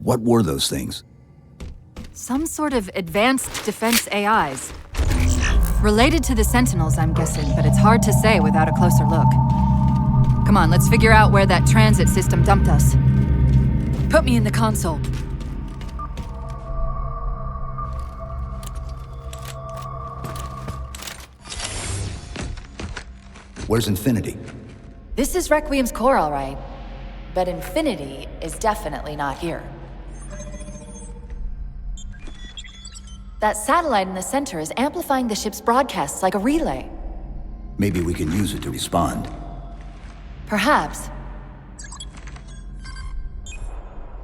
What were those things? Some sort of advanced defense AIs. Related to the Sentinels, I'm guessing, but it's hard to say without a closer look. Come on, let's figure out where that transit system dumped us. Put me in the console. Where's Infinity? This is Requiem's core, all right. But Infinity is definitely not here. That satellite in the center is amplifying the ship's broadcasts like a relay. Maybe we can use it to respond. Perhaps.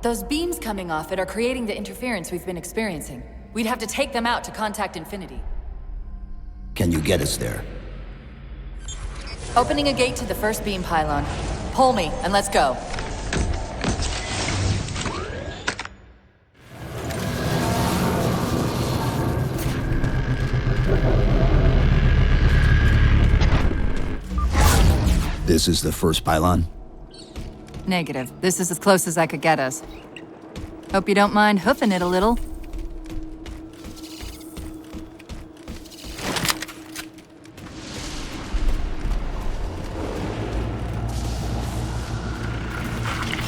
Those beams coming off it are creating the interference we've been experiencing. We'd have to take them out to contact Infinity. Can you get us there? Opening a gate to the first beam pylon. Pull me, and let's go. This is the first pylon? Negative. This is as close as I could get us. Hope you don't mind hoofing it a little.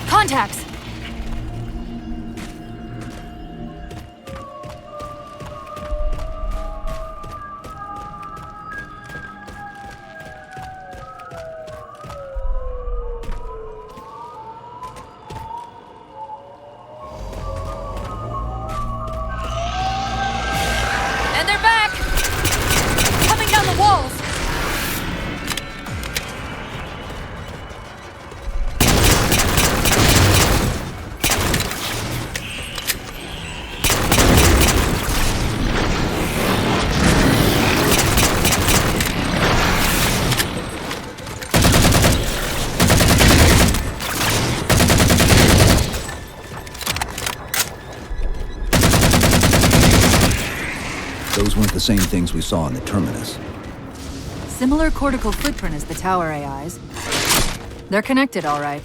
Contacts! And they're back! Coming down the walls! Those weren't the same things we saw in the Terminus. Similar cortical footprint as the tower AIs. They're connected, all right.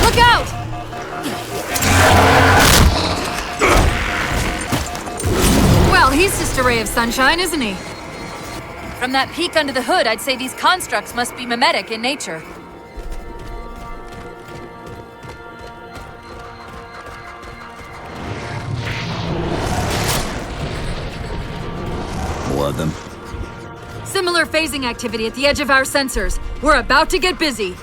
Look out! Well, he's just a ray of sunshine, isn't he? From that peek under the hood, I'd say these constructs must be mimetic in nature. More of them? Similar phasing activity at the edge of our sensors. We're about to get busy.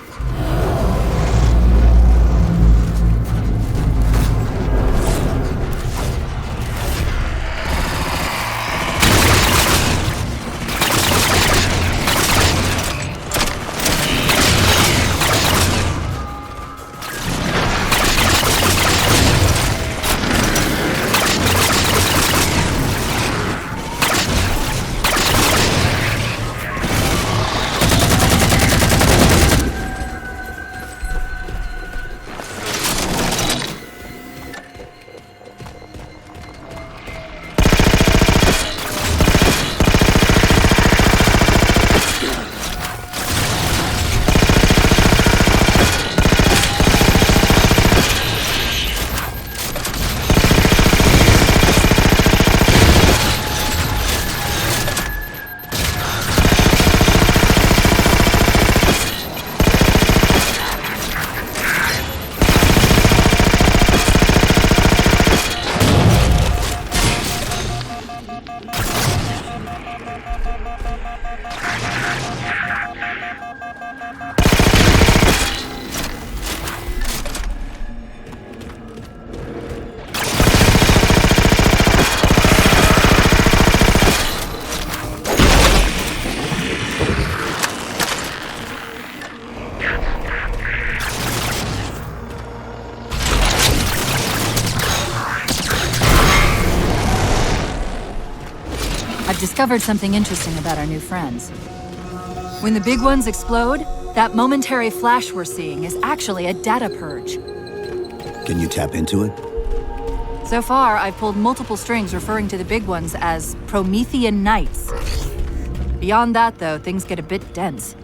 I've discovered something interesting about our new friends. When the big ones explode, That momentary flash we're seeing is actually a data purge. Can you tap into it? So far, I've pulled multiple strings referring to the big ones as Promethean Knights. Beyond that, though, things get a bit dense.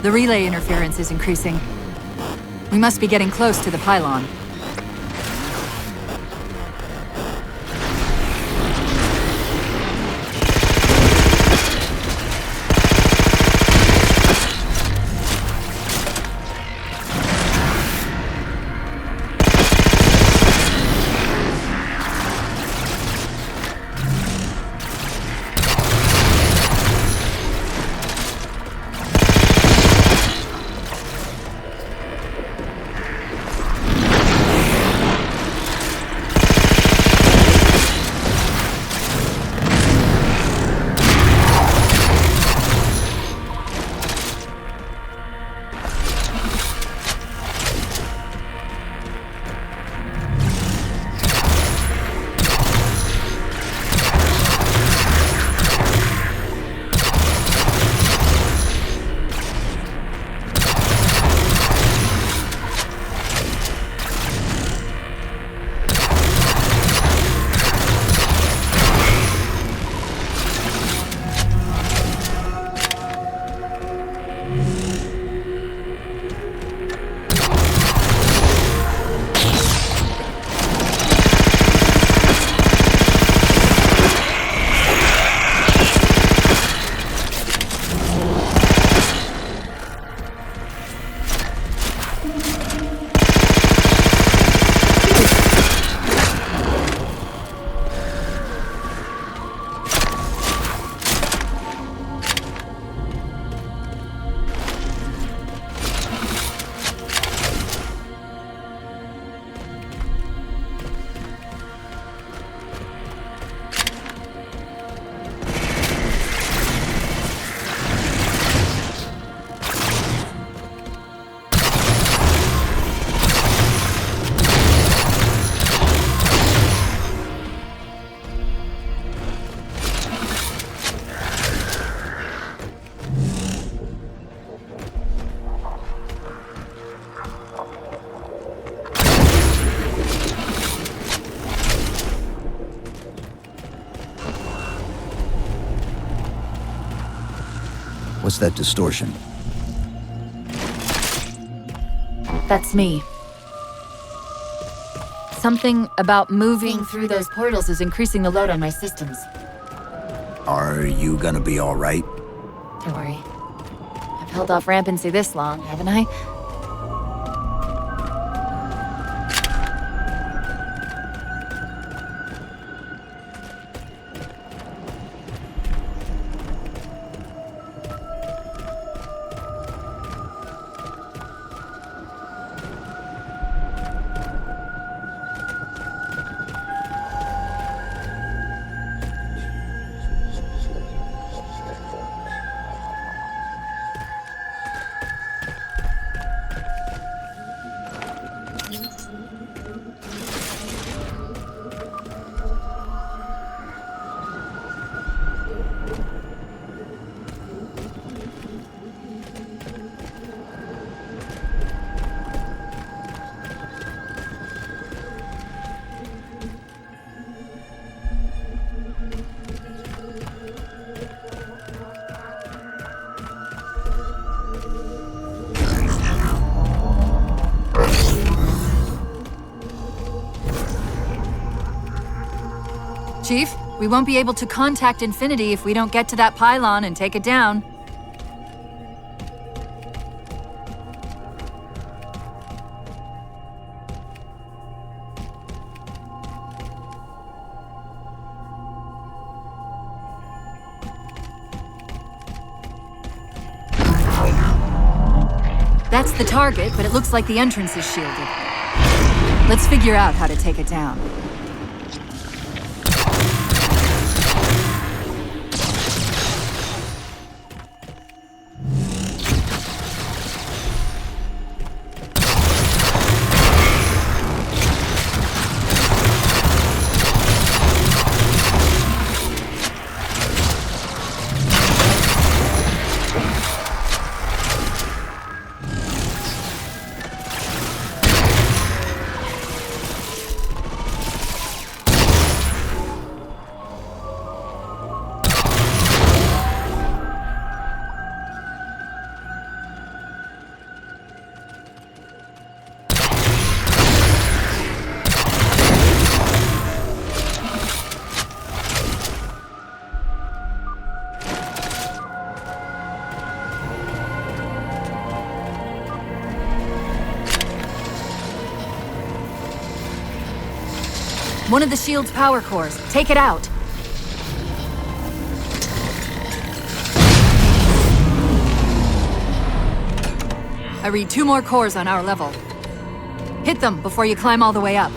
The relay interference is increasing. We must be getting close to the pylon. What's that distortion? That's me. Something about moving through those portals is increasing the load on my systems. Are you gonna be alright? Don't worry. I've held off rampancy this long, haven't I? Chief, we won't be able to contact Infinity if we don't get to that pylon and take it down. That's the target, but it looks like the entrance is shielded. Let's figure out how to take it down. One of the shield's power cores. Take it out. I read 2 more cores on our level. Hit them before you climb all the way up.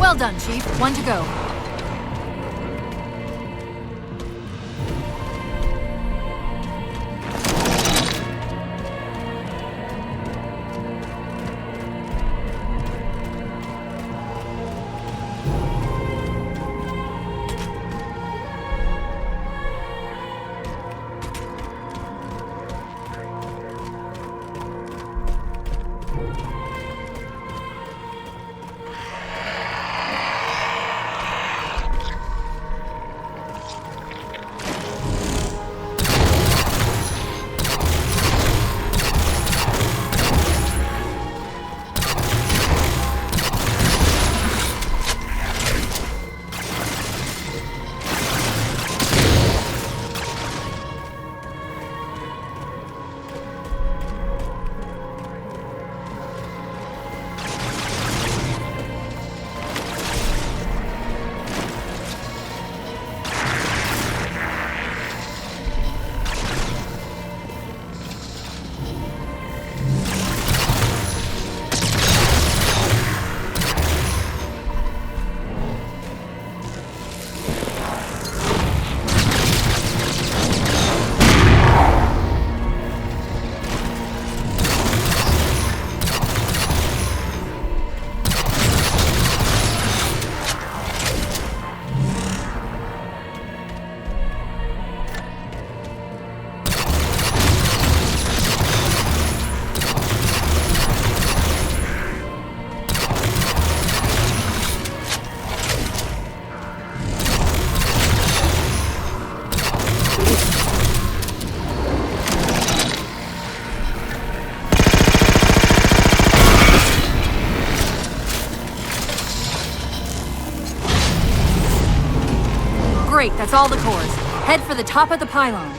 Well done, Chief. One to go. Great, that's all the cores. Head for the top of the pylon.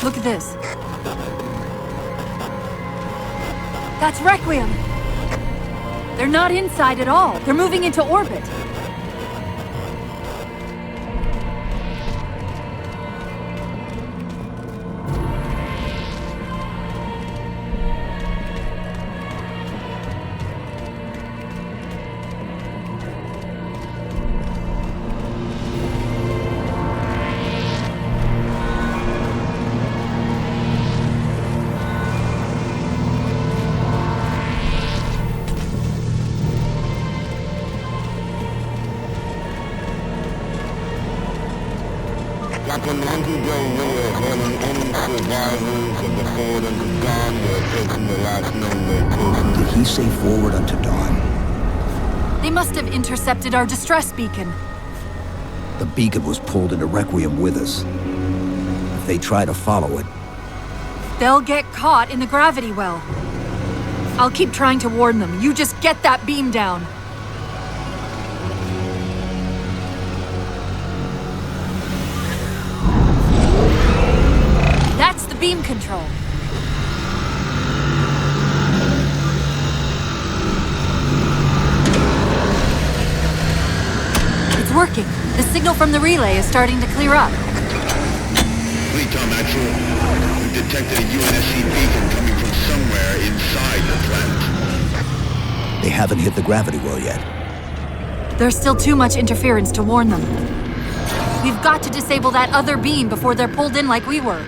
Look at this. That's Requiem! They're not inside at all. They're moving into orbit. Captain, would you go with having any survivors of the Ford and the Dawn were taking the last known location? Did he say forward unto dawn? They must have intercepted our distress beacon. The beacon was pulled into Requiem with us. If they try to follow it, They'll get caught in the gravity well. I'll keep trying to warn them. You just get that beam down. That's the beam control. It's working. The signal from the relay is starting to clear up. Fleet Tom Actual. We've detected a UNSC beacon coming from somewhere inside the planet. they haven't hit the gravity well yet. There's still too much interference to warn them. We've got to disable that other beam before they're pulled in like we were.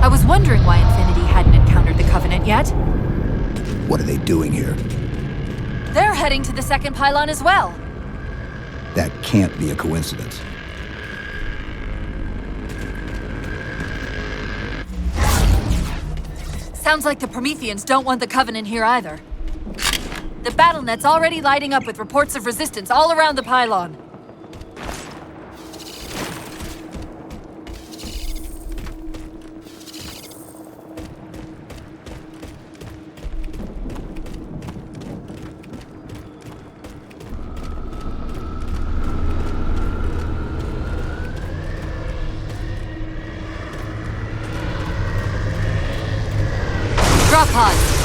I was wondering why Infinity hadn't encountered the Covenant yet. What are they doing here? They're heading to the second pylon as well. That can't be a coincidence. Sounds like the Prometheans don't want the Covenant here either. The BattleNet's already lighting up with reports of resistance all around the pylon. Drop pods.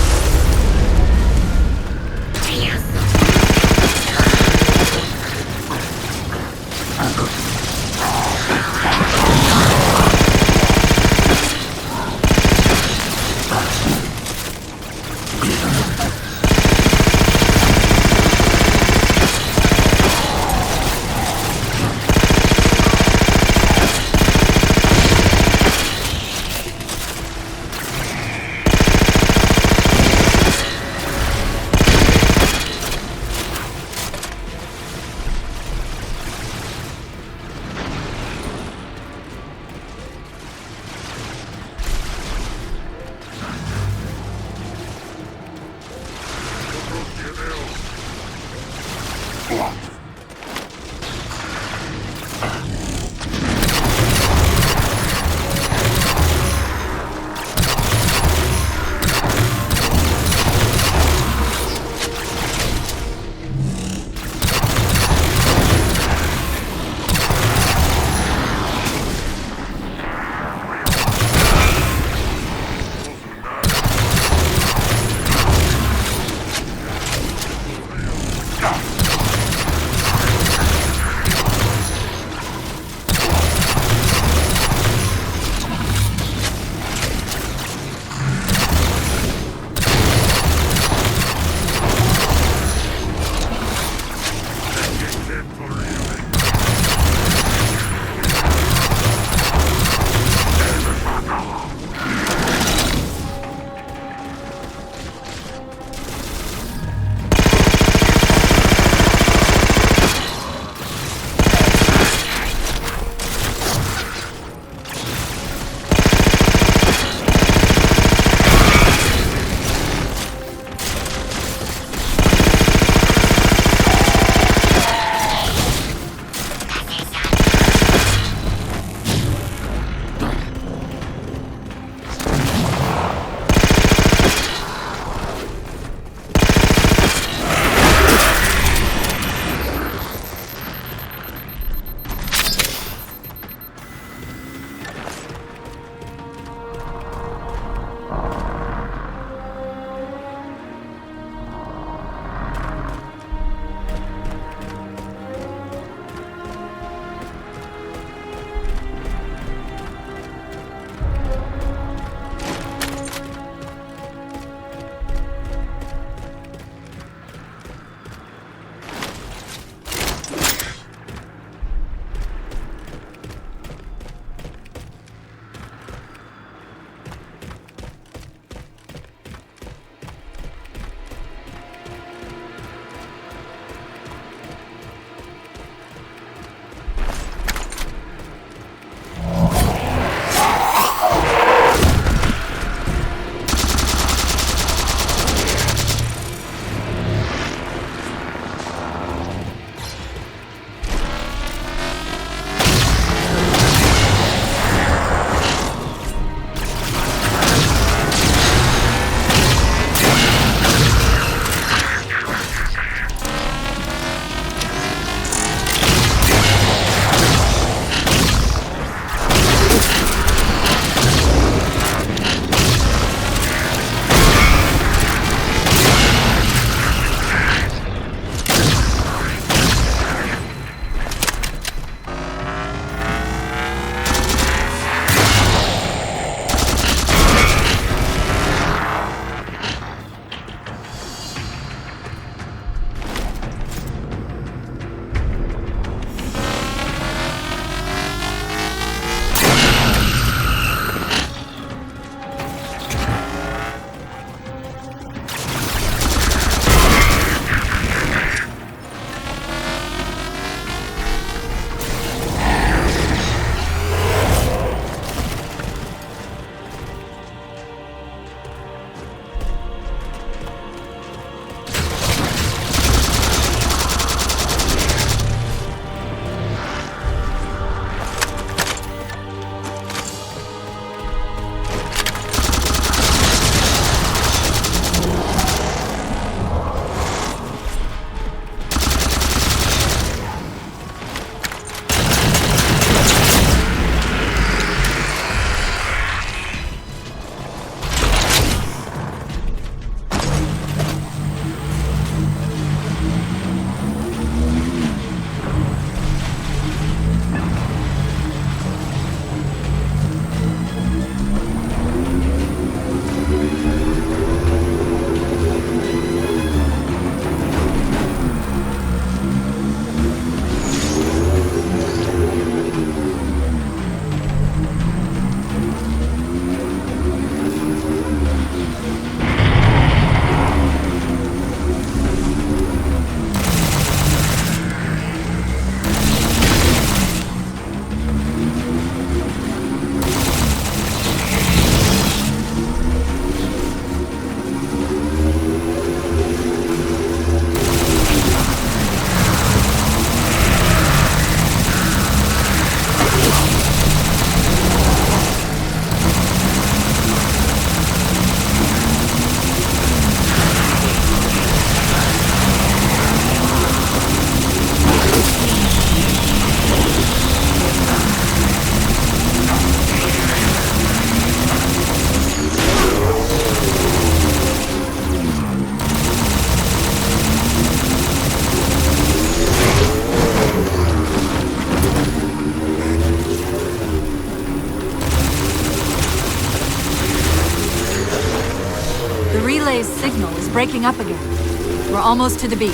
The relay's signal is breaking up again. We're almost to the beam.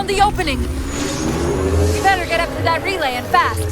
The opening! We better get up to that relay and fast!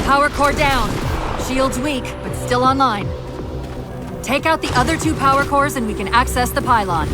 Power core down. Shield's weak, but still online. Take out the other two power cores and we can access the pylon.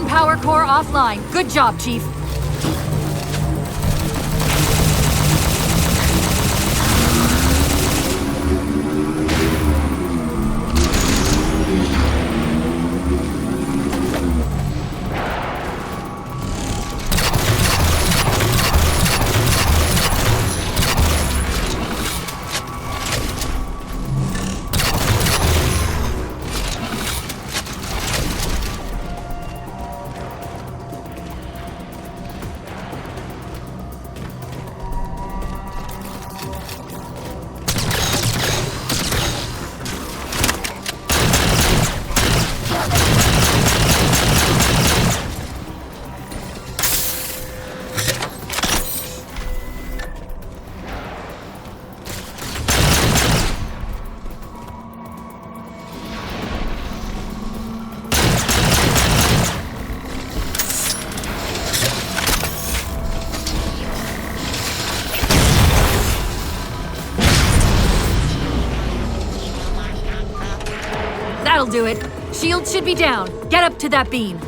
Power core offline. Good job, Chief. That'll do it. Shield should be down. Get up to that beam.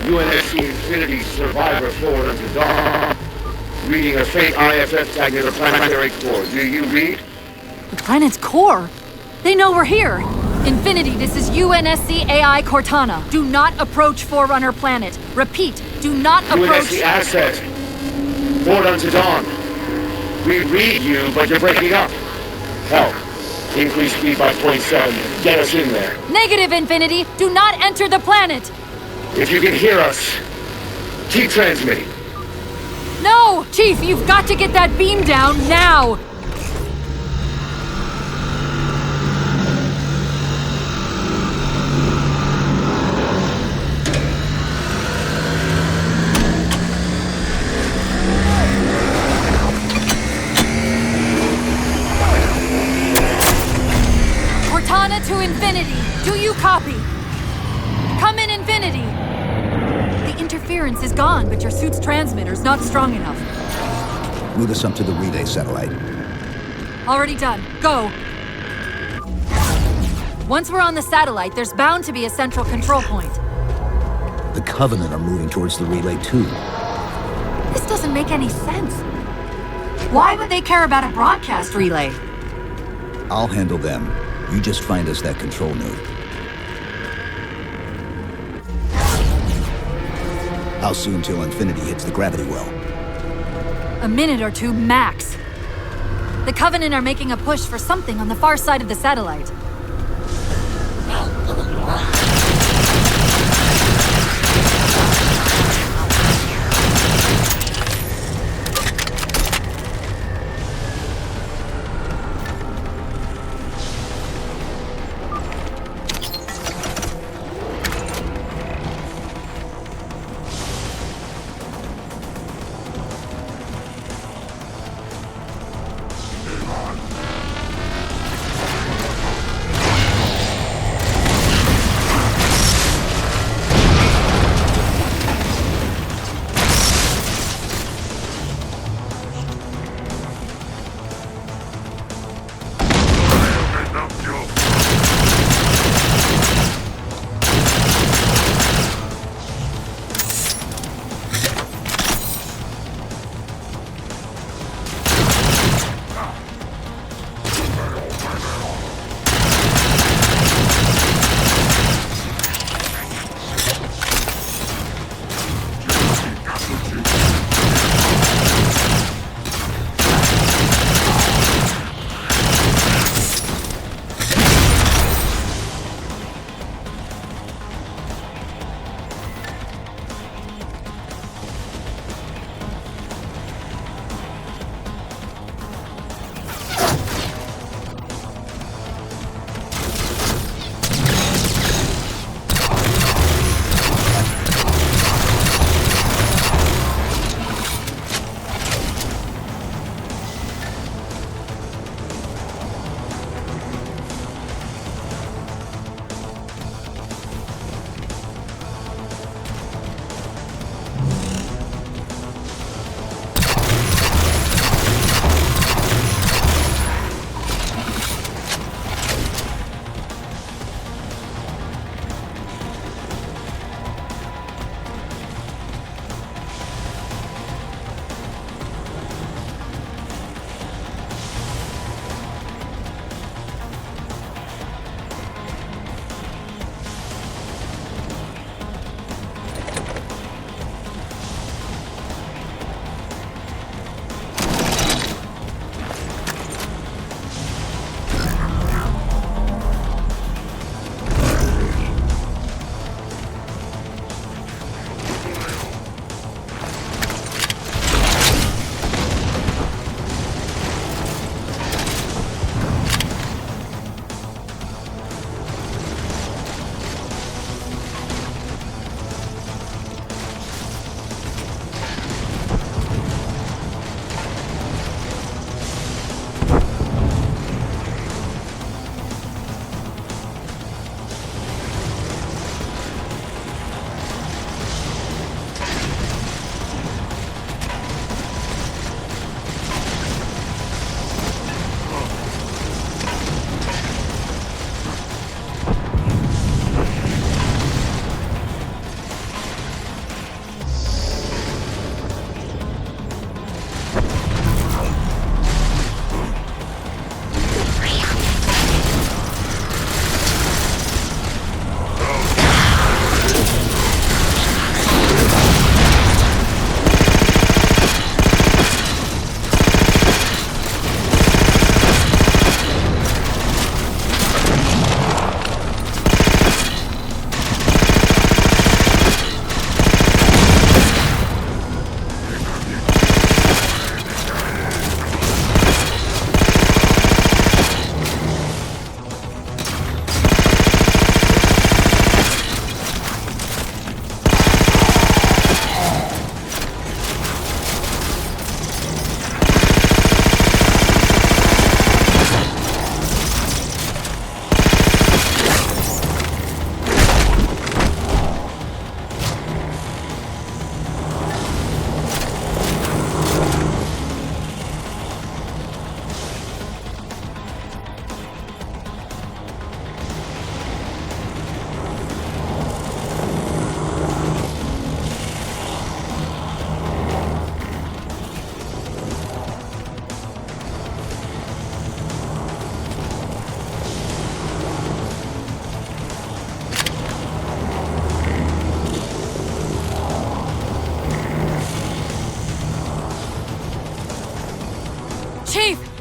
UNSC Infinity survivor Forerunner to Dawn. Reading a faint IFF tag near the planetary core. Do you read? The planet's core? They know we're here! Infinity, this is UNSC AI Cortana. Do not approach Forerunner planet. Repeat, do not approach... UNSC asset. Forerunner to Dawn. We read you, but you're breaking up. Hell, increase speed by 0.7. Get us in there. Negative, Infinity! Do not enter the planet! If you can hear us, keep transmitting. No! Chief, you've got to get that beam down now! Cortana to Infinity! Do you copy? Come in, Infinity! The interference is gone, but your suit's transmitter's not strong enough. Move us up to the relay satellite. Already done. Go! Once we're on the satellite, there's bound to be a central control point. The Covenant are moving towards the relay too. This doesn't make any sense. Why would they care about a broadcast relay? I'll handle them. You just find us that control node. How soon till Infinity hits the gravity well? A minute or two max. The Covenant are making a push for something on the far side of the satellite.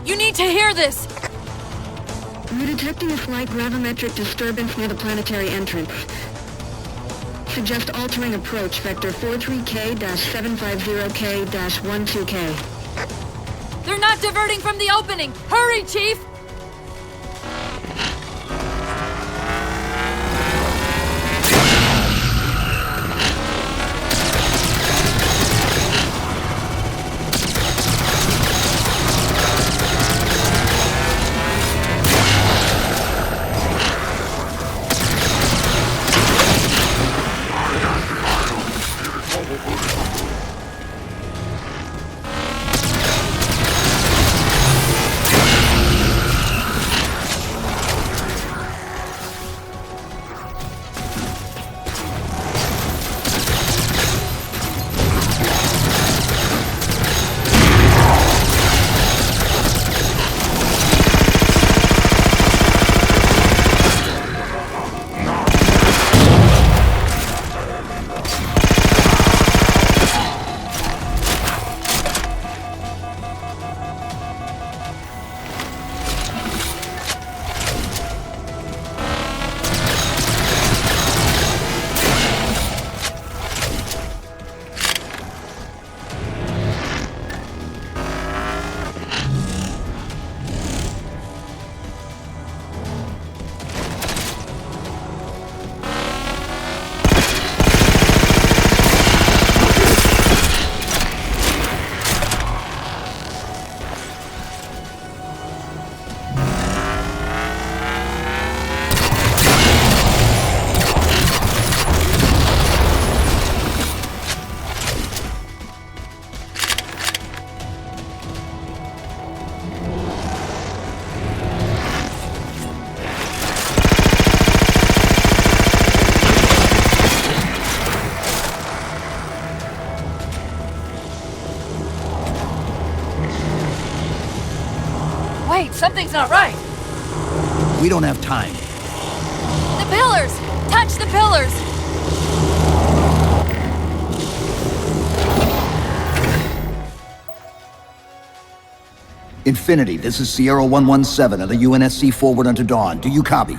You need to hear this! We're detecting a slight gravimetric disturbance near the planetary entrance. Suggest altering approach vector 43K-750K-12K. They're not diverting from the opening! Hurry, Chief! Wait, something's not right! We don't have time. The pillars! Touch the pillars! Infinity, this is Sierra 117 of the UNSC Forward unto Dawn. Do you copy?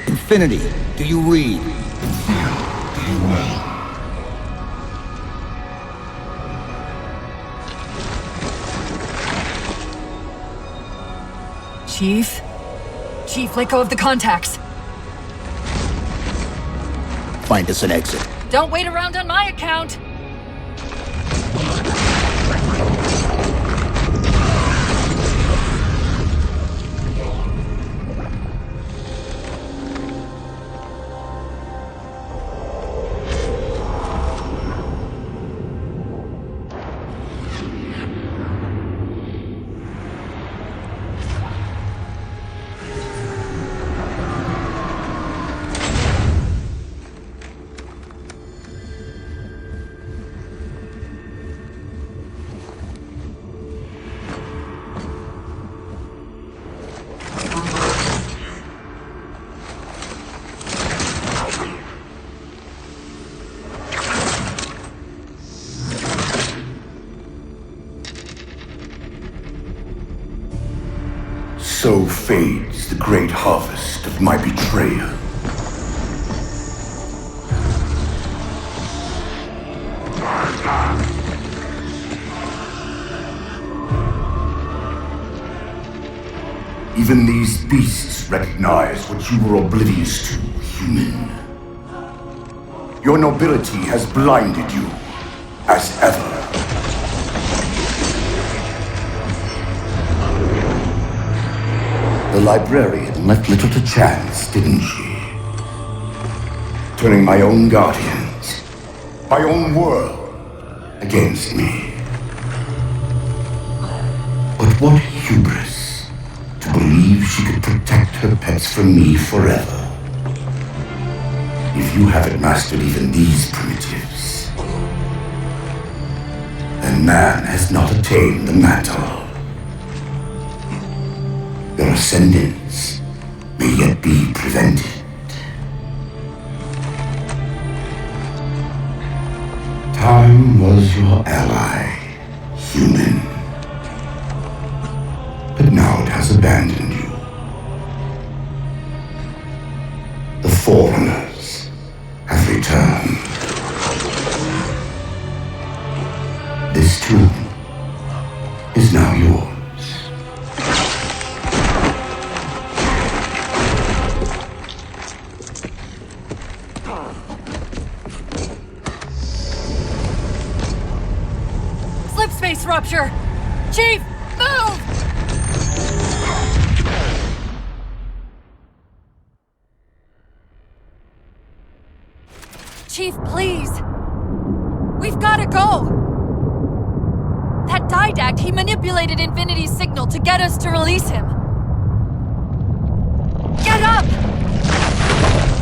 Infinity, do you read? Chief? Chief, let go of the contacts! Find us an exit. Don't wait around on my account! So fades the great harvest of my betrayal. Even these beasts recognize what you were oblivious to, human. Your nobility has blinded you, as ever. The librarian left little to chance, didn't she? Turning my own guardians, my own world, against me. But what hubris to believe she could protect her pets from me forever. If you haven't mastered even these primitives, then man has not attained the mantle. Their ascendance may yet be prevented. time was your ally, human. But now it has abandoned you. The Forerunners have returned. This too is now yours. Slipspace rupture! Chief, move! Chief, please! We've gotta go! That Didact, he manipulated Infinity's signal to get us to release him. Get up!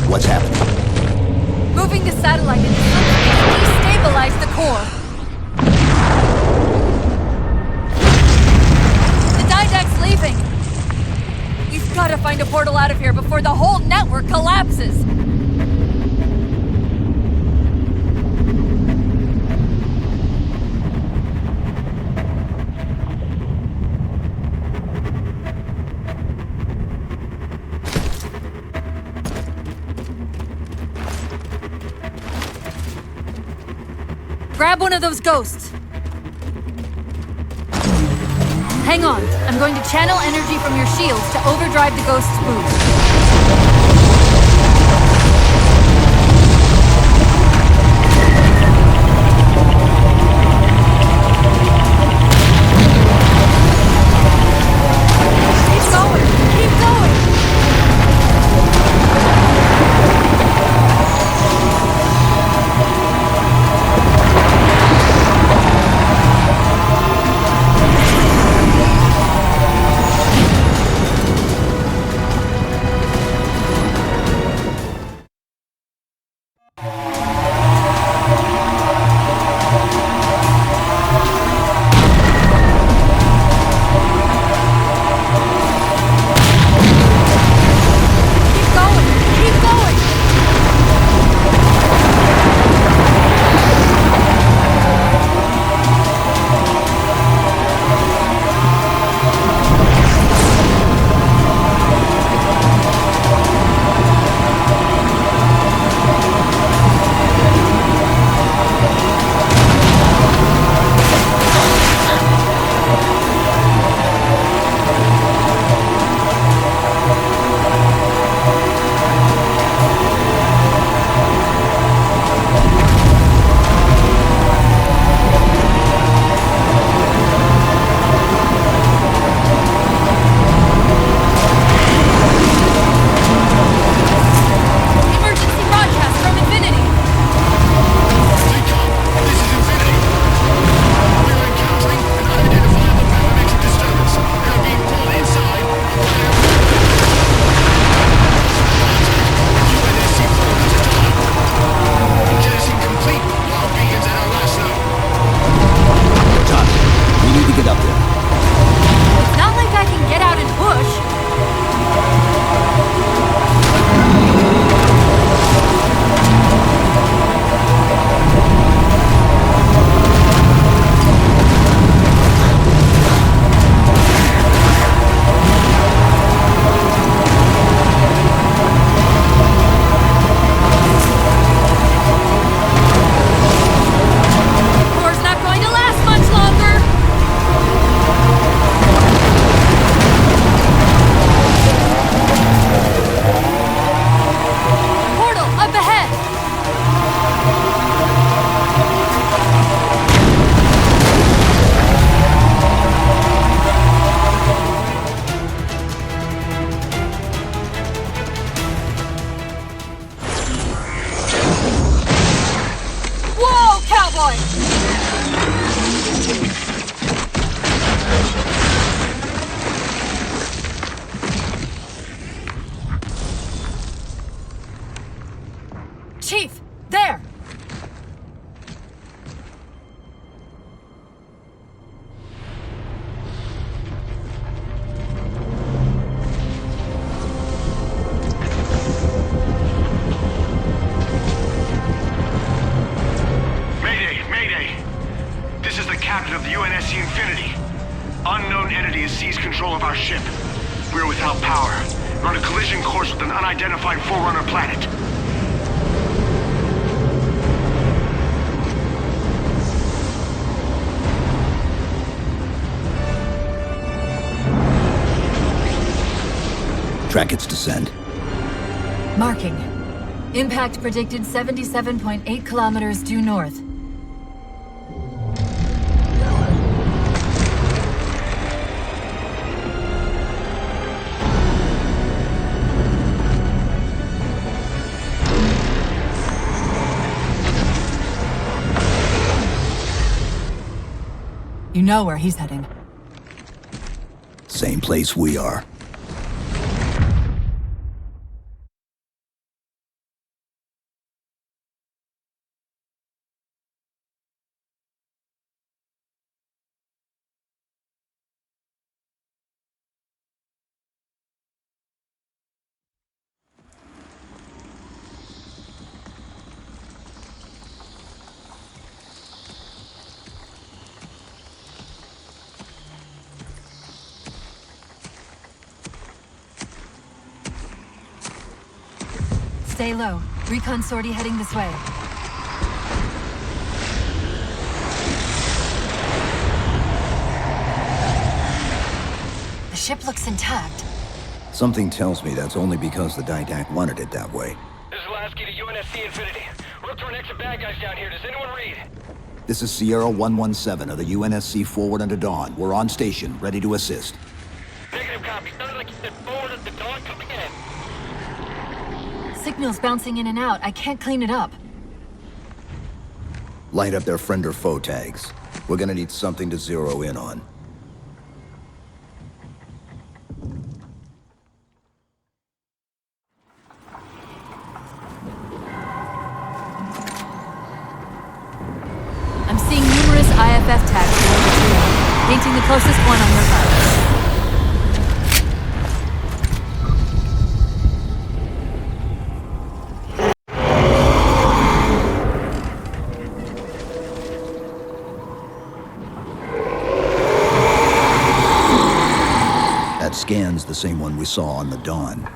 What's happening? Moving the satellite into slipspace destabilized the core. The Didact's leaving. We've gotta find a portal out of here before the whole network collapses. Grab one of those ghosts. Hang on. I'm going to channel energy from your shields to overdrive the ghost's boost. Keep going! Keep going! This is the captain of the UNSC Infinity. Unknown entity has seized control of our ship. We're without power. We're on a collision course with an unidentified Forerunner planet. Track its descent. Marking. Impact predicted 77.8 kilometers due north. You know where he's heading. Same place we are. Stay low. Recon sortie heading this way. The ship looks intact. Something tells me that's only because the Didact wanted it that way. This is Lasky to UNSC Infinity. We're up to our extra bad guys down here. Does anyone read? This is Sierra 117 of the UNSC Forward to Dawn. We're on station, ready to assist. Negative copy. Sounded like you said forward at the dawn. Come again. Signal's bouncing in and out. I can't clean it up. Light up their friend or foe tags. We're gonna need something to zero in on. I'm seeing numerous IFF tags below the tree, painting the closest one on your HUD. That scan's the same one we saw on the Dawn.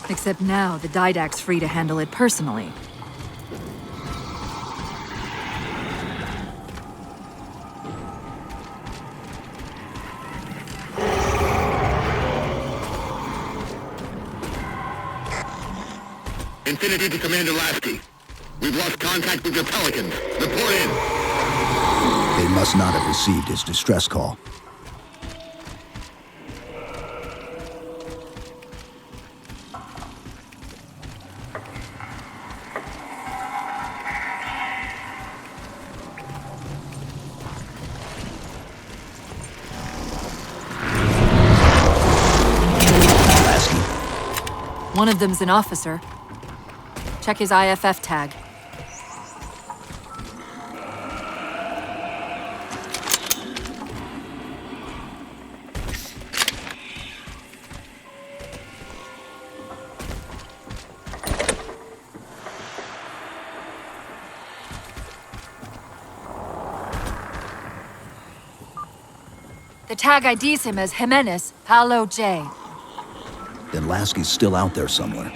Except now, the Didact's free to handle it personally. Infinity to Commander Lasky. We've lost contact with your Pelicans. Report in. They must not have received his distress call. Lasky. One of them's an officer. Check his IFF tag. The tag IDs him as Jimenez, Paolo J. Then Lasky's still out there somewhere.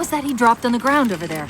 was that he dropped on the ground over there?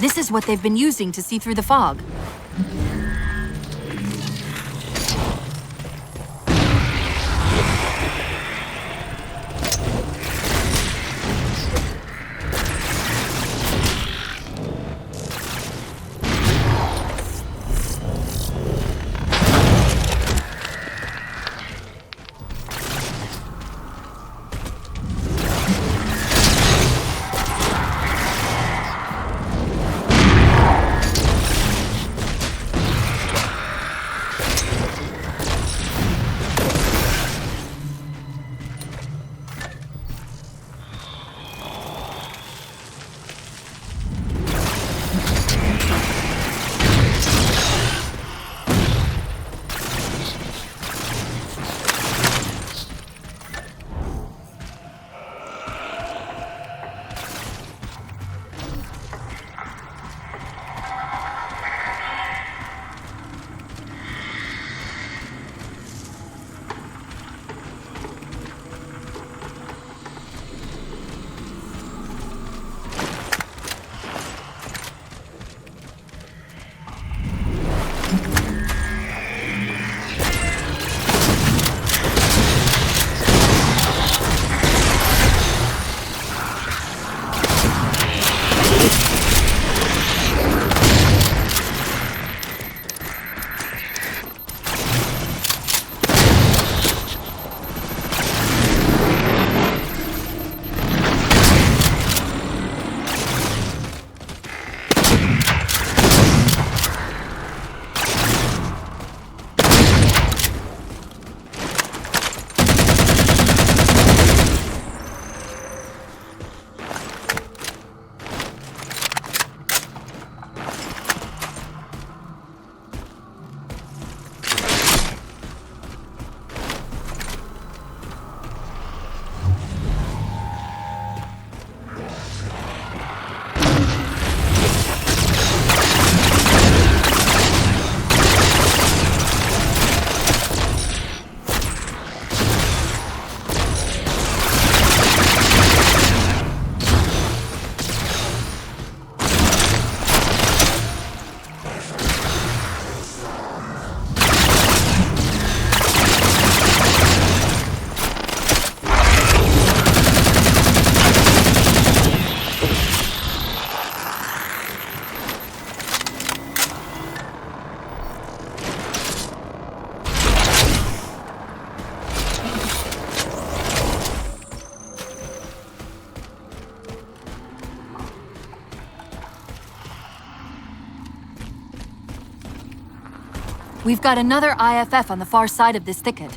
This is what they've been using to see through the fog. We've got another IFF on the far side of this thicket.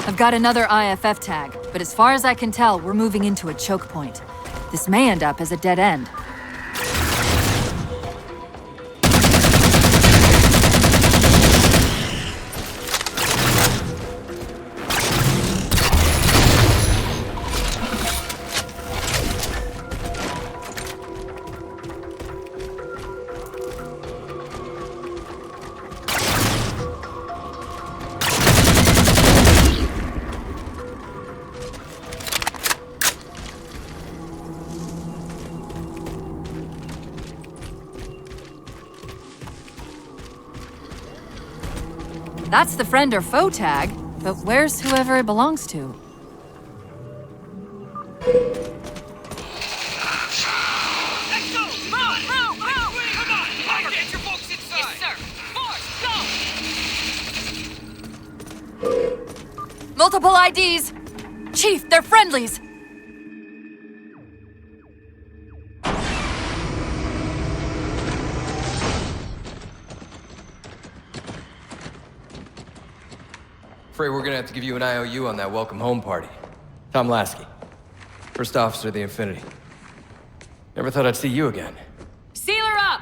I've got another IFF tag, but as far as I can tell, we're moving into a choke point. This may end up as a dead end. That's the friend or foe tag, but where's whoever it belongs to? Let's go! Come on! Move! Come on! Palmer, get your folks inside! Yes, sir! Force, go! Multiple IDs! Chief, they're friendlies! Afraid we're gonna have to give you an IOU on that welcome home party. Tom Lasky, first officer of the Infinity. Never thought I'd see you again. Seal her up!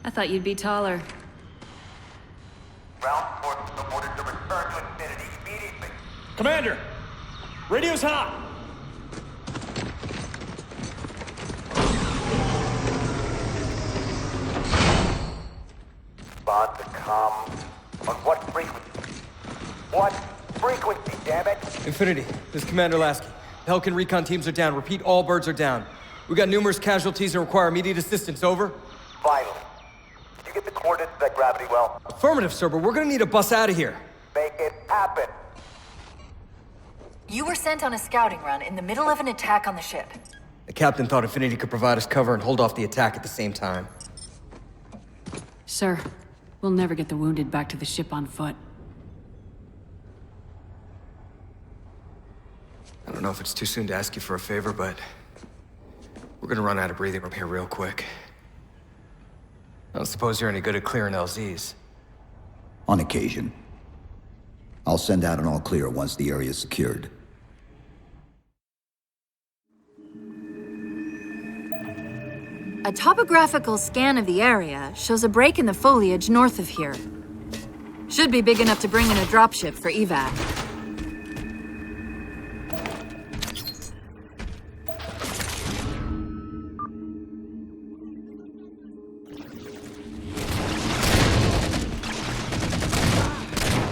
I thought you'd be taller. Ground forces have ordered to return to Infinity immediately. Commander! Radio's hot! Respond to comm. On what frequency? What frequency, damn it? Infinity, this is Commander Lasky. Pelican recon teams are down. Repeat, all birds are down. We got numerous casualties and require immediate assistance, over. Vital. Did you get the coordinates of that gravity well? Affirmative, sir, but we're gonna need a bus out of here. Make it happen. You were sent on a scouting run in the middle of an attack on the ship. The captain thought Infinity could provide us cover and hold off the attack at the same time. Sir, we'll never get the wounded back to the ship on foot. I don't know if it's too soon to ask you for a favor, but we're gonna run out of breathing room here real quick. I don't suppose you're any good at clearing LZs. On occasion. I'll send out an all-clear once the area is secured. A topographical scan of the area shows a break in the foliage north of here. Should be big enough to bring in a dropship for evac.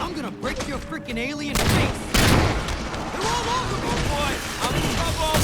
I'm gonna break your freaking alien face! They're all over me, boy! I'm in trouble!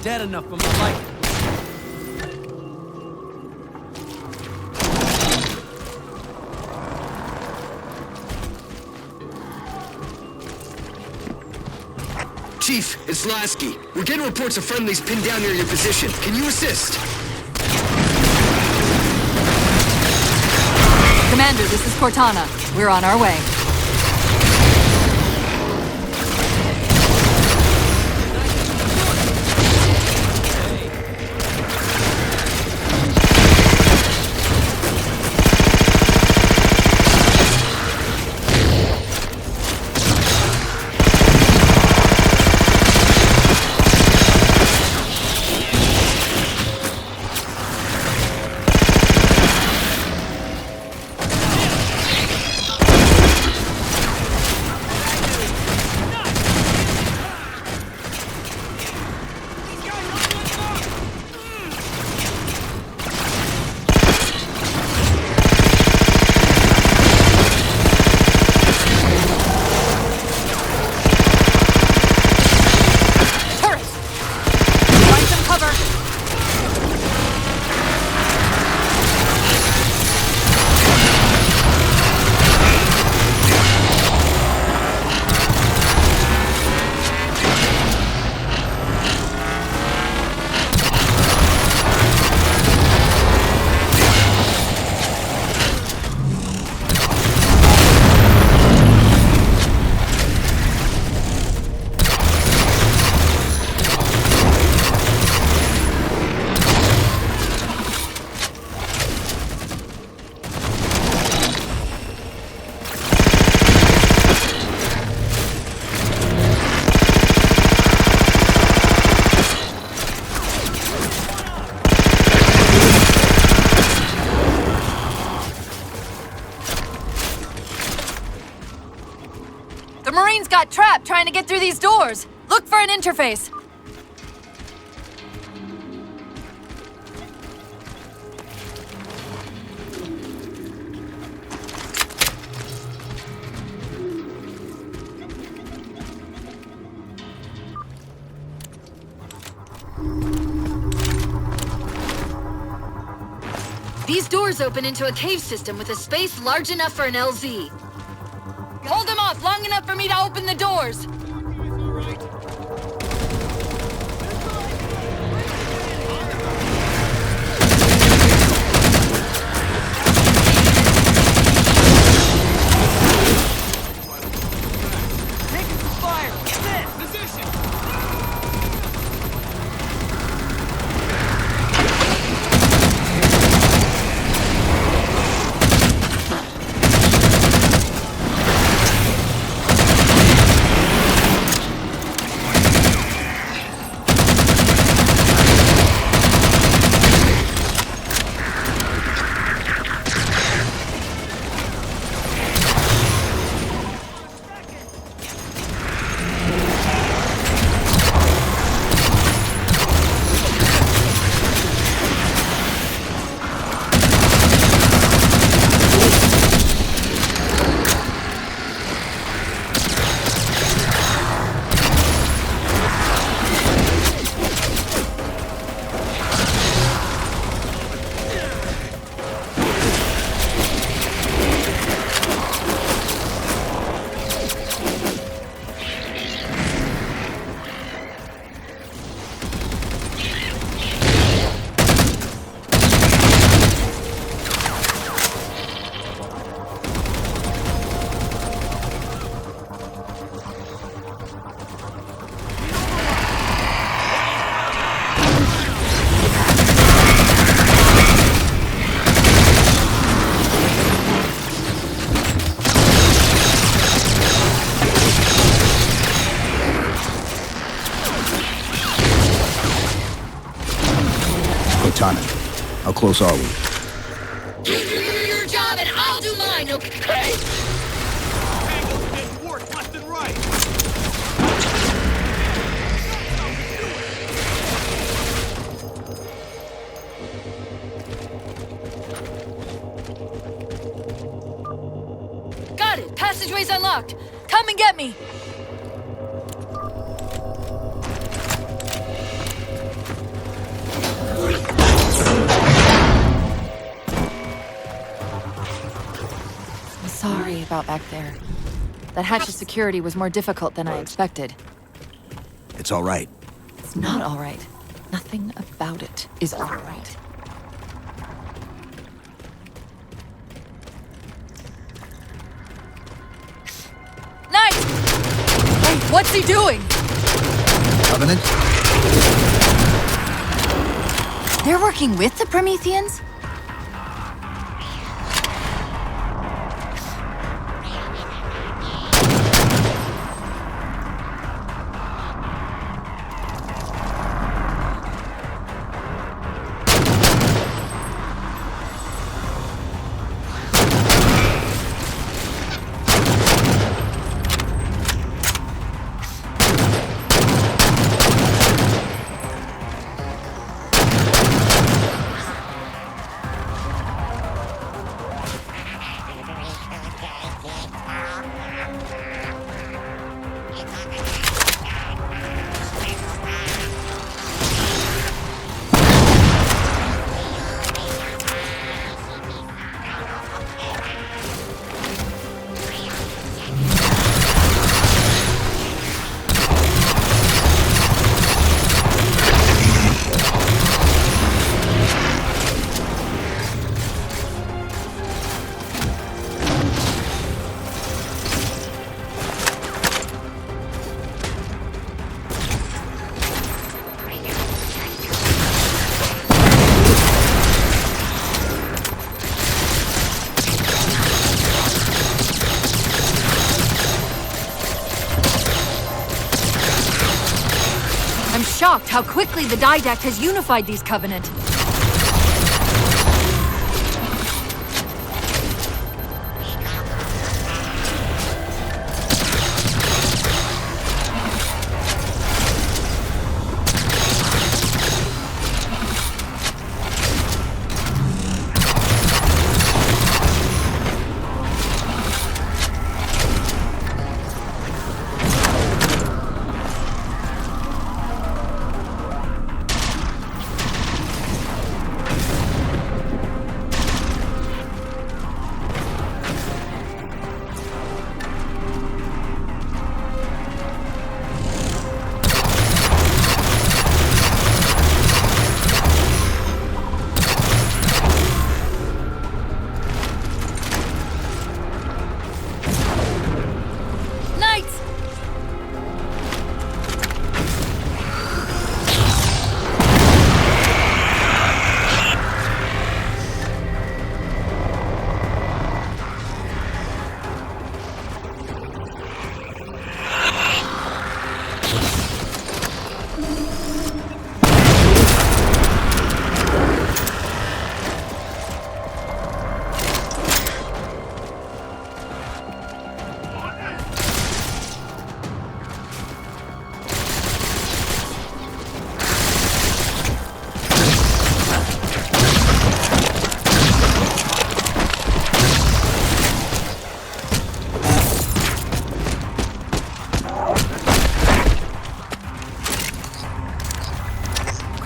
Dead enough for my life. Chief, it's Lasky. We're getting reports of friendlies pinned down near your position. Can you assist? Commander, this is Cortana. We're on our way. The Marines got trapped trying to get through these doors. Look for an interface. These doors open into a cave system with a space large enough for an LZ. Hold them off long enough for me to open the doors! Cortana, how close are we? You do your job and I'll do mine, okay? Angles getting worked left and right. Got it! Passageway's unlocked! Come and get me! Sorry about back there. That hatch of security was more difficult than I expected. It's all right. It's not all right. Nothing about it is all right. What's he doing? Covenant? They're working with the Prometheans? I'm shocked how quickly the Didact has unified these Covenant.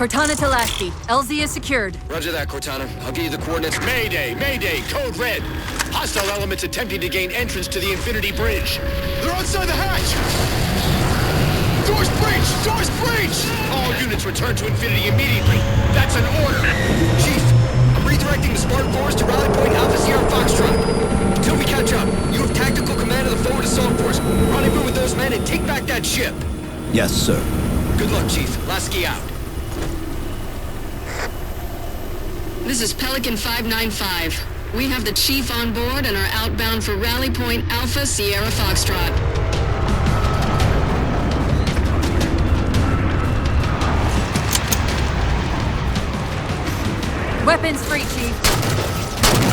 Cortana to Lasky. LZ is secured. Roger that, Cortana. I'll give you the coordinates. Mayday! Mayday! Code red! Hostile elements attempting to gain entrance to the Infinity Bridge. They're outside the hatch! Doors breached! Doors breached! All units return to Infinity immediately. That's an order. Chief, I'm redirecting the Spartan Force to rally point Alpha Sierra Foxtrot. Until we catch up, you have tactical command of the forward assault force. Rendezvous with those men and take back that ship. Yes, sir. Good luck, Chief. Lasky out. This is Pelican 595. We have the Chief on board and are outbound for Rally Point Alpha Sierra Foxtrot. Weapons free, Chief.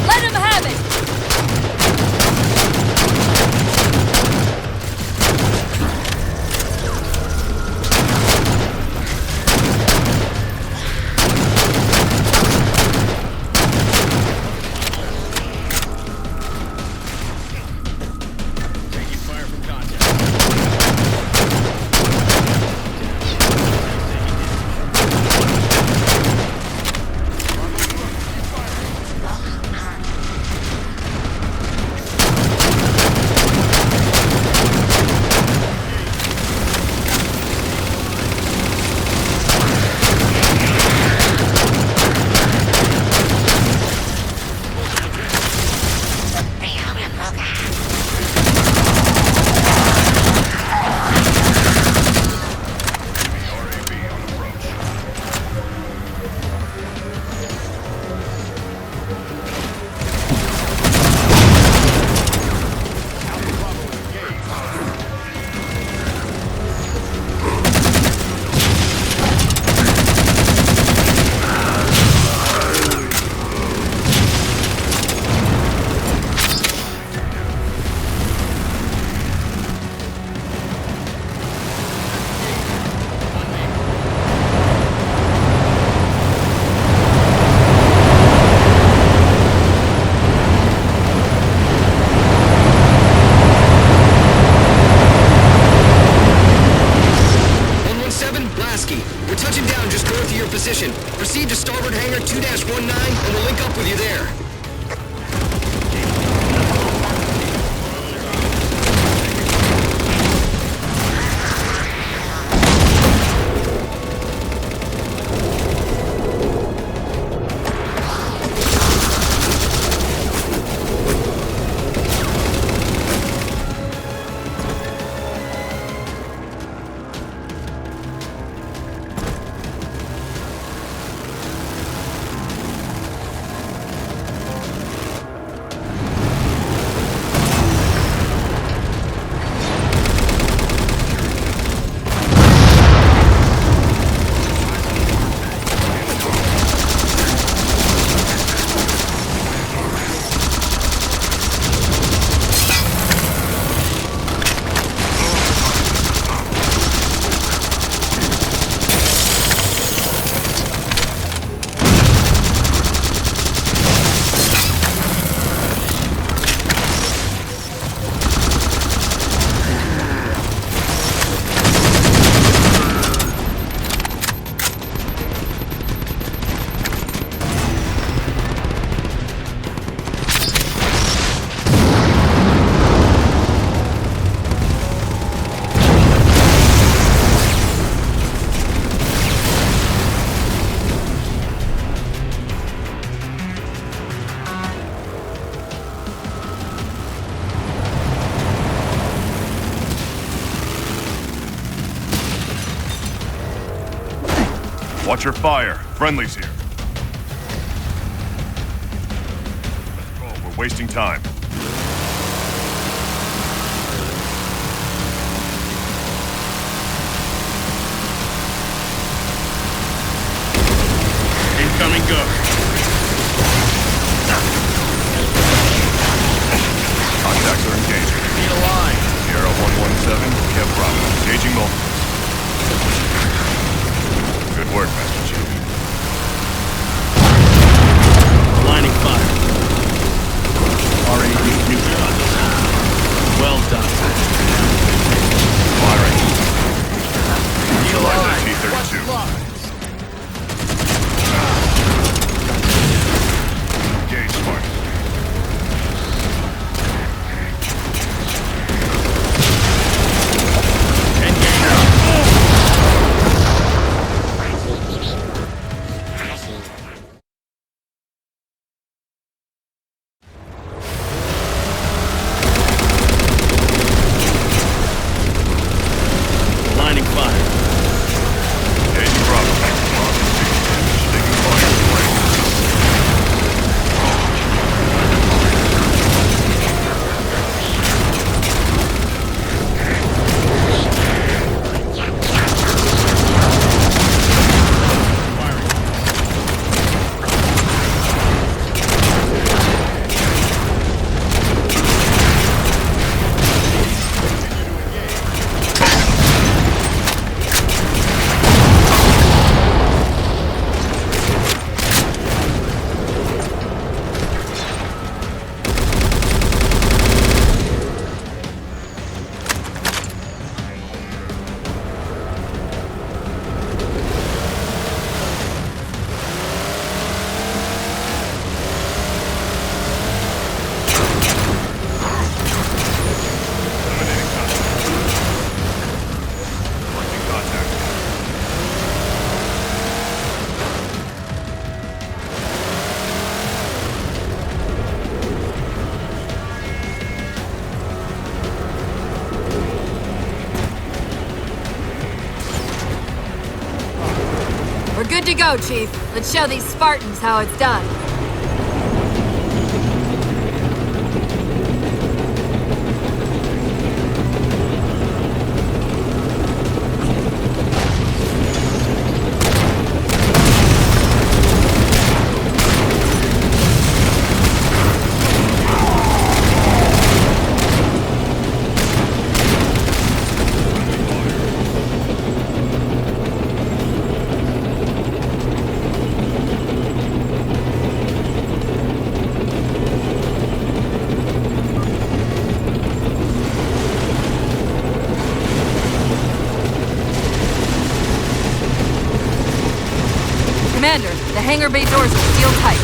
Let him have it! link up with you there. Watch your fire. Friendly's here. Let's go. We're wasting time. Incoming go. Contacts are engaged. Need a line. Sierra 117, Kev Bravo. Engaging multiples. Good work, Master Chief. Lining fire. RAD neutralized. Well done. Firing. Need a Neutralize line. T-32. Engage Spartan. Lining fire. Engaging Bravo. Taking fire. We're good to go, Chief. Let's show these Spartans how it's done. Commander, the hangar bay doors are sealed tight.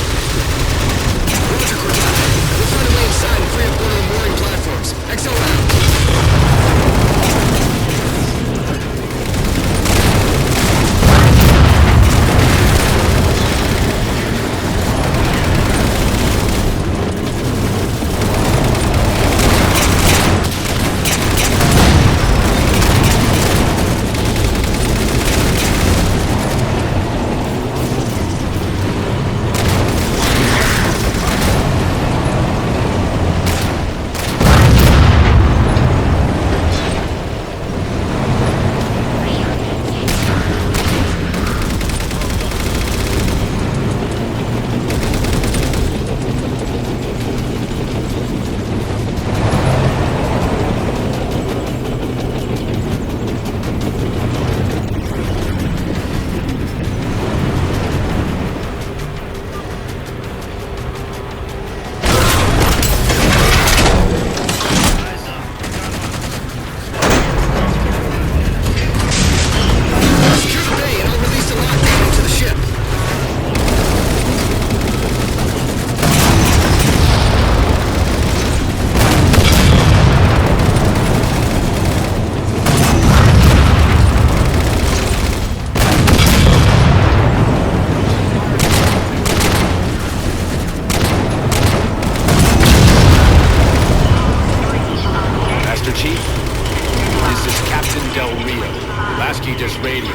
Chief? This is Captain Del Rio. Lasky just radioed.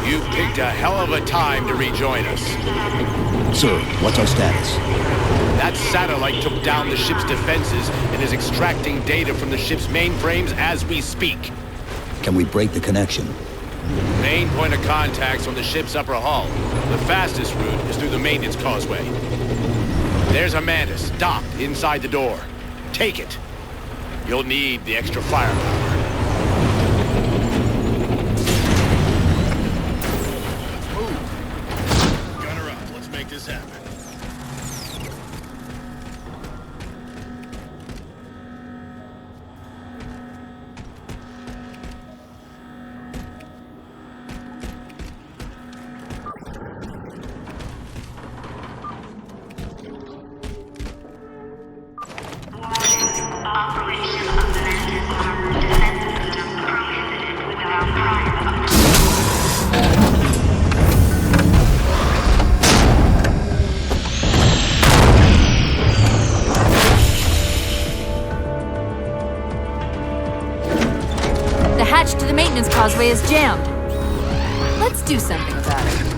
You picked a hell of a time to rejoin us. Sir, what's our status? That satellite took down the ship's defenses and is extracting data from the ship's mainframes as we speak. Can we break the connection? Main point of contact's on the ship's upper hull. The fastest route is through the maintenance causeway. There's a Mantis docked inside the door. Take it. You'll need the extra firepower. Move. Gunner up. Let's make this happen. The hatch to the maintenance causeway is jammed. Let's do something about it.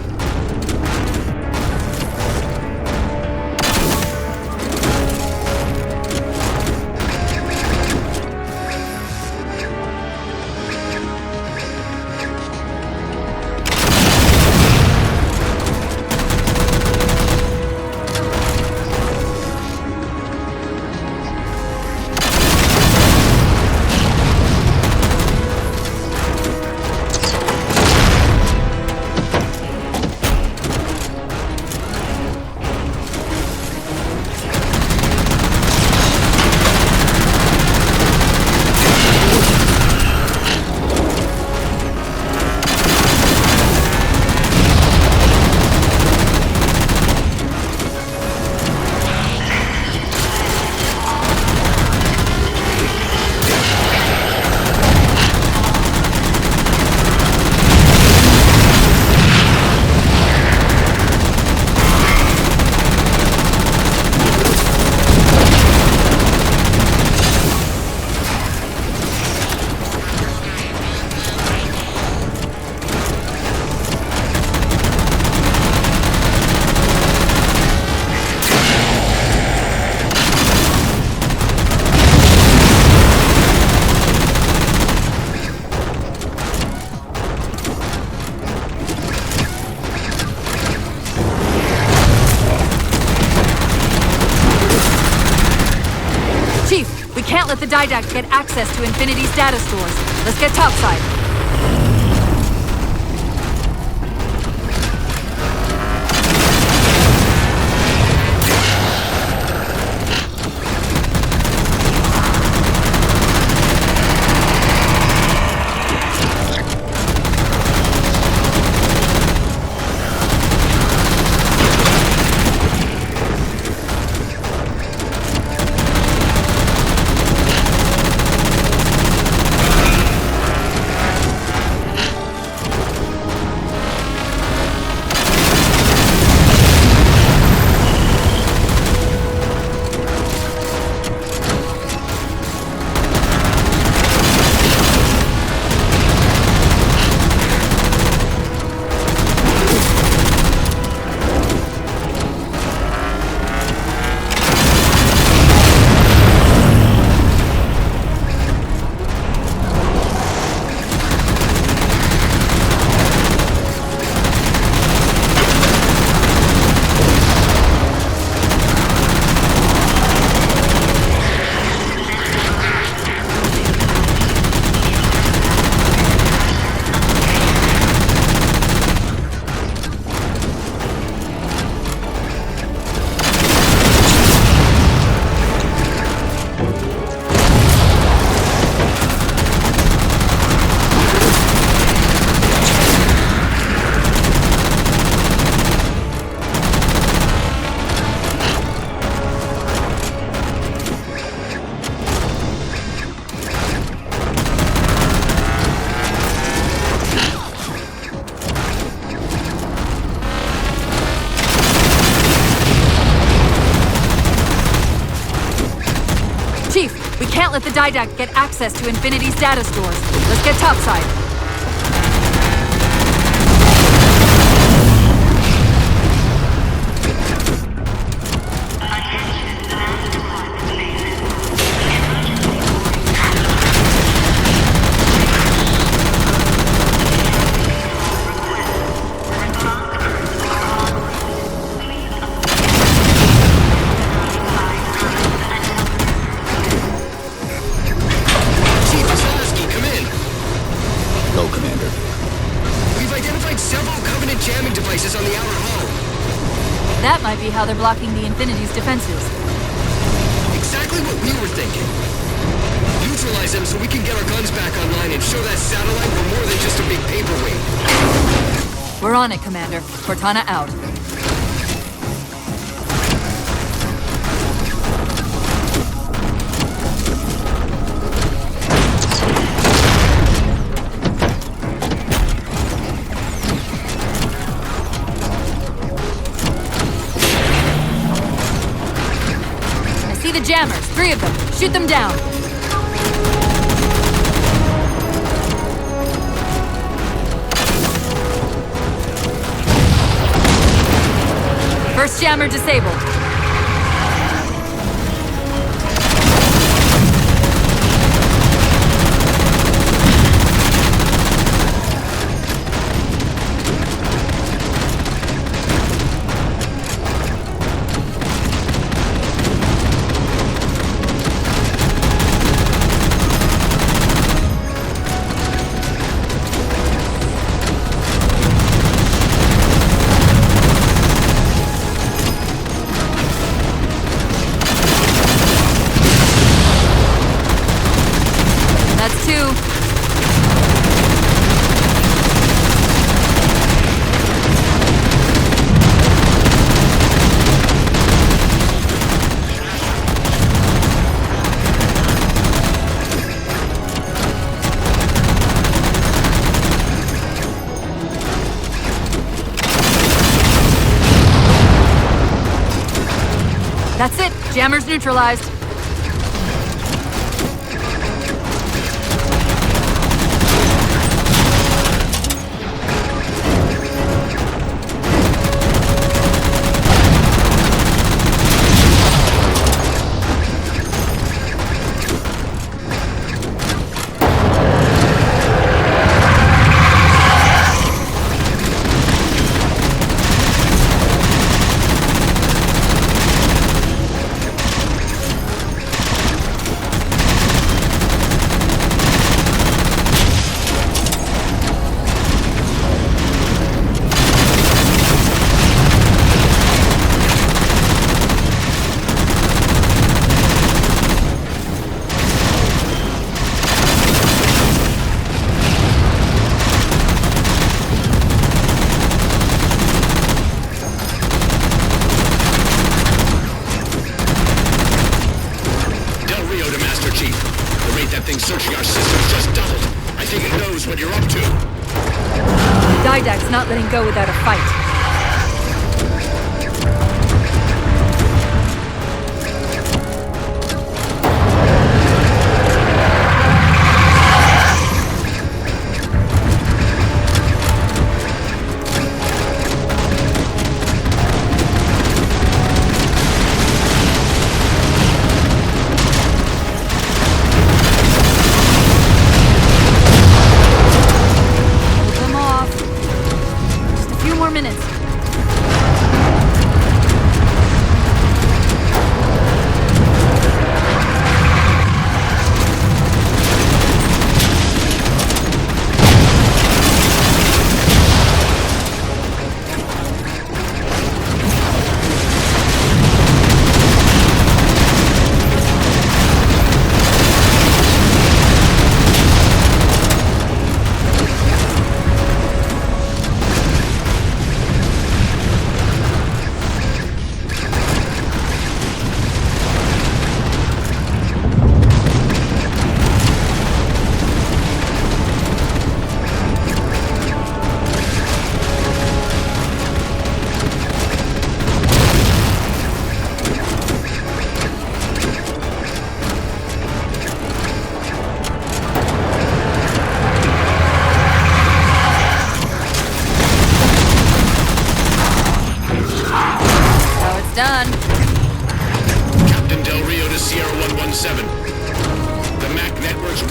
Can't let the Didact get access to Infinity's data stores. Let's get topside. We can't let the Didact get access to Infinity's data stores. Let's get topside. That might be how they're blocking the Infinity's defenses. Exactly what we were thinking. Neutralize them so we can get our guns back online and show that satellite we're more than just a big paperweight. We're on it, Commander. Cortana out. The jammers, 3 of them. Shoot them down. First jammer disabled. That's it! Jammers neutralized. Searching our systems just doubled. I think it knows what you're up to. Didact's not letting go without a fight. Minutes.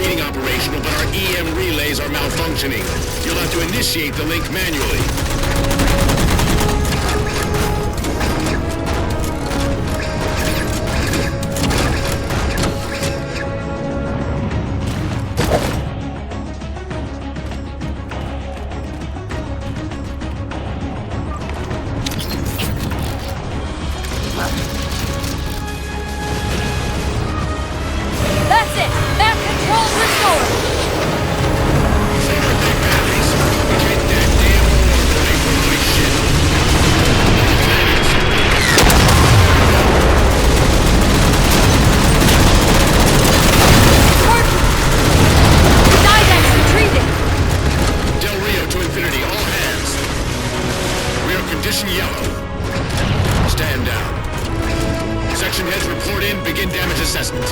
reading operational, but our EM relays are malfunctioning. You'll have to initiate the link manually. That's it! Map control restored! Didact's retreating! Del Rio to Infinity, all hands. We are condition yellow. Stand down. Section heads report in, begin damage assessment.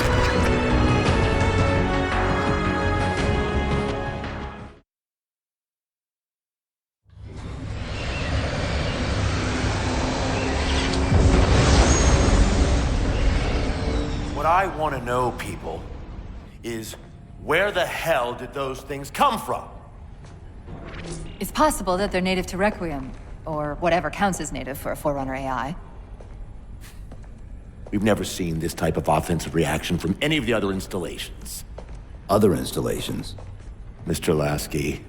What I want to know, people, is where the hell did those things come from? It's possible that they're native to Requiem, or whatever counts as native for a Forerunner AI. We've never seen this type of offensive reaction from any of the other installations. Other installations? Mr. Lasky.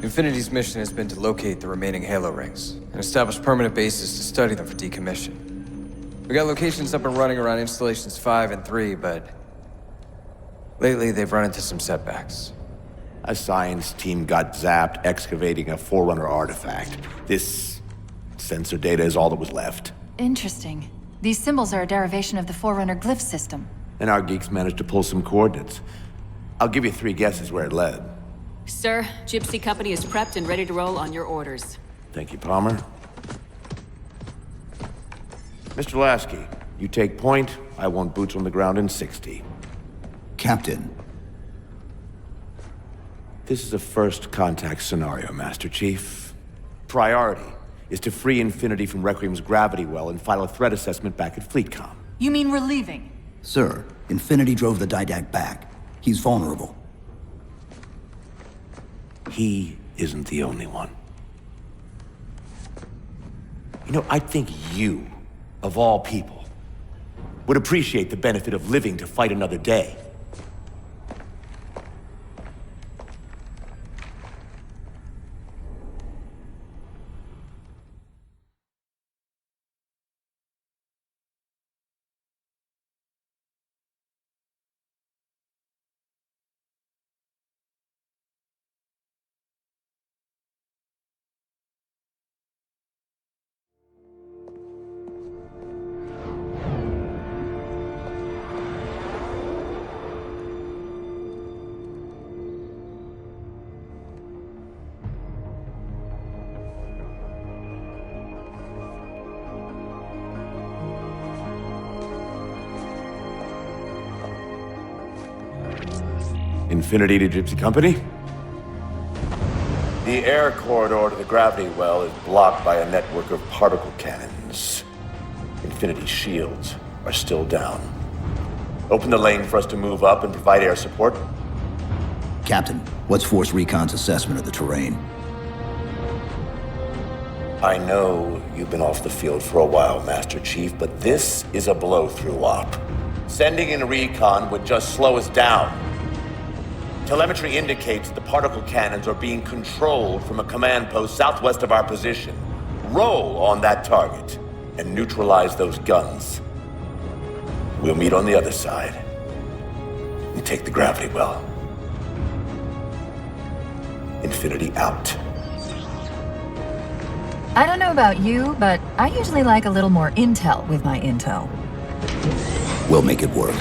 Infinity's mission has been to locate the remaining Halo rings, and establish permanent bases to study them for decommission. We got locations up and running around installations 5 and 3, but lately they've run into some setbacks. A science team got zapped excavating a Forerunner artifact. This sensor data is all that was left. Interesting. These symbols are a derivation of the Forerunner glyph system. And our geeks managed to pull some coordinates. I'll give you 3 guesses where it led. Sir, Gypsy Company is prepped and ready to roll on your orders. Thank you, Palmer. Mr. Lasky, you take point. I want boots on the ground in 60. Captain. This is a first contact scenario, Master Chief. Priority is to free Infinity from Requiem's gravity well and file a threat assessment back at FleetCom. You mean we're leaving? Sir, Infinity drove the Didact back. He's vulnerable. He isn't the only one. You know, I think you, of all people, would appreciate the benefit of living to fight another day. Infinity to Gypsy Company? The air corridor to the gravity well is blocked by a network of particle cannons. Infinity's shields are still down. Open the lane for us to move up and provide air support. Captain, what's Force Recon's assessment of the terrain? I know you've been off the field for a while, Master Chief, but this is a blow-through op. Sending in recon would just slow us down. Telemetry indicates the particle cannons are being controlled from a command post southwest of our position. Roll on that target and neutralize those guns. We'll meet on the other side and take the gravity well. Infinity out. I don't know about you, but I usually like a little more intel with my intel. We'll make it work.